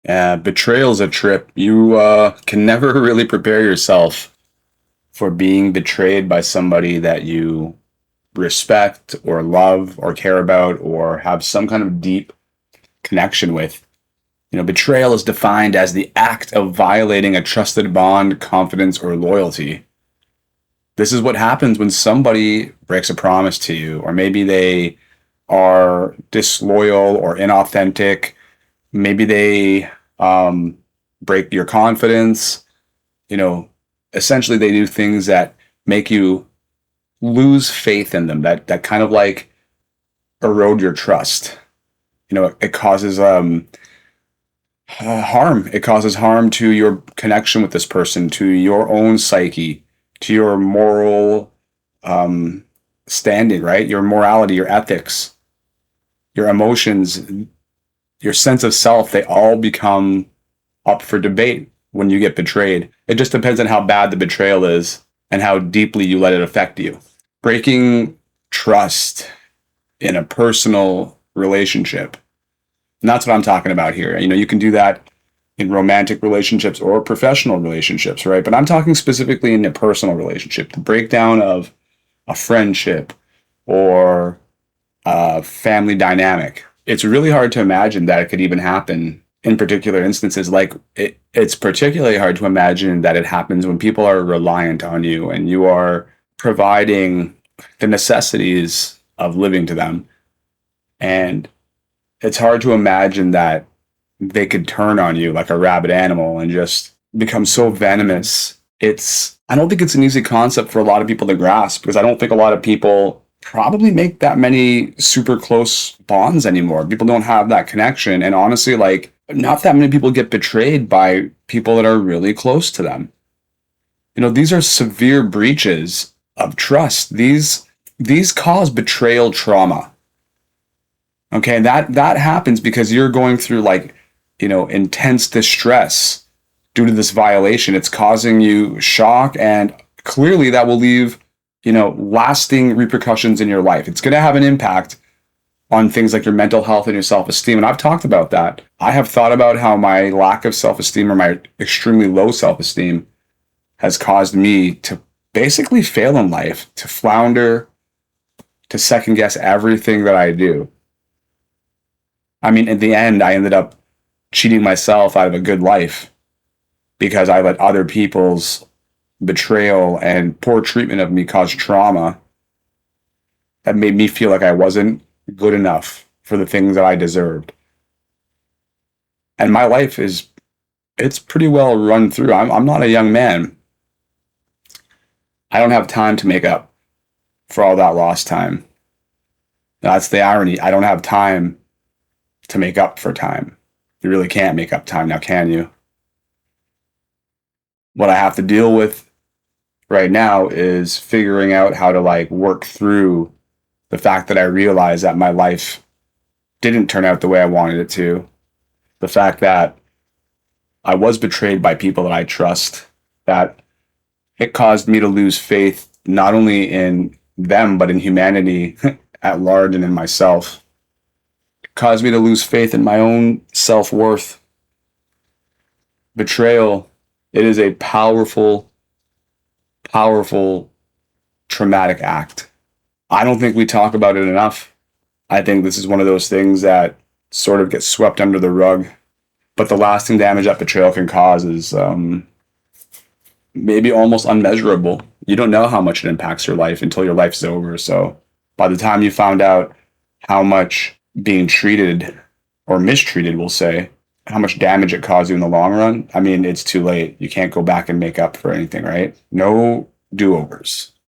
Betrayal's a trip. You can never really prepare yourself for being betrayed by somebody that you respect or love or care about or have some kind of deep connection with. Betrayal is defined as the act of violating a trusted bond, confidence, or loyalty. This is what happens when somebody breaks a promise to you, or maybe they are disloyal or inauthentic. Maybe they break your confidence. You know, Essentially, they do things that make you lose faith in them, that kind of like erode your trust. It causes harm. It causes harm to your connection with this person, to your own psyche, to your moral standing, right? Your morality, your ethics, your emotions, your sense of self, they all become up for debate when you get betrayed. It just depends on how bad the betrayal is and how deeply you let it affect you. Breaking trust in a personal relationship. And that's what I'm talking about here. You can do that in romantic relationships or professional relationships, right? But I'm talking specifically in a personal relationship, the breakdown of a friendship or a family dynamic. It's really hard to imagine that it could even happen in particular instances. It's particularly hard to imagine that it happens when people are reliant on you and you are providing the necessities of living to them. And it's hard to imagine that they could turn on you like a rabid animal and just become so venomous. I don't think it's an easy concept for a lot of people to grasp, because I don't think a lot of people probably make that many super close bonds anymore. People don't have that connection. And honestly, not that many people get betrayed by people that are really close to them. These are severe breaches of trust. These cause betrayal trauma. Okay, that happens because you're going through intense distress due to this violation. It's causing you shock, and clearly that will leave lasting repercussions in your life. It's going to have an impact on things like your mental health and your self-esteem. And I've talked about that. I have thought about how my lack of self-esteem or my extremely low self-esteem has caused me to basically fail in life, to flounder, to second guess everything that I do. I mean, in the end, I ended up cheating myself out of a good life because I let other people's betrayal and poor treatment of me cause trauma that made me feel like I wasn't good enough for the things that I deserved. And my life it's pretty well run through. I'm not a young man. I don't have time to make up for all that lost time. That's the irony. I don't have time to make up for time. You really can't make up time now, can you? What I have to deal with right now is figuring out how to work through the fact that I realize that my life didn't turn out the way I wanted it to. The fact that I was betrayed by people that I trust, that it caused me to lose faith not only in them, but in humanity at large and in myself. It caused me to lose faith in my own self-worth. Betrayal, it is a powerful, powerful, traumatic act. I don't think we talk about it enough. I think this is one of those things that sort of gets swept under the rug. But the lasting damage that betrayal can cause is maybe almost unmeasurable. You don't know how much it impacts your life until your life's over. So by the time you found out how much being treated or mistreated, we'll say, how much damage it caused you in the long run, I mean, it's too late. You can't go back and make up for anything, right? No do-overs.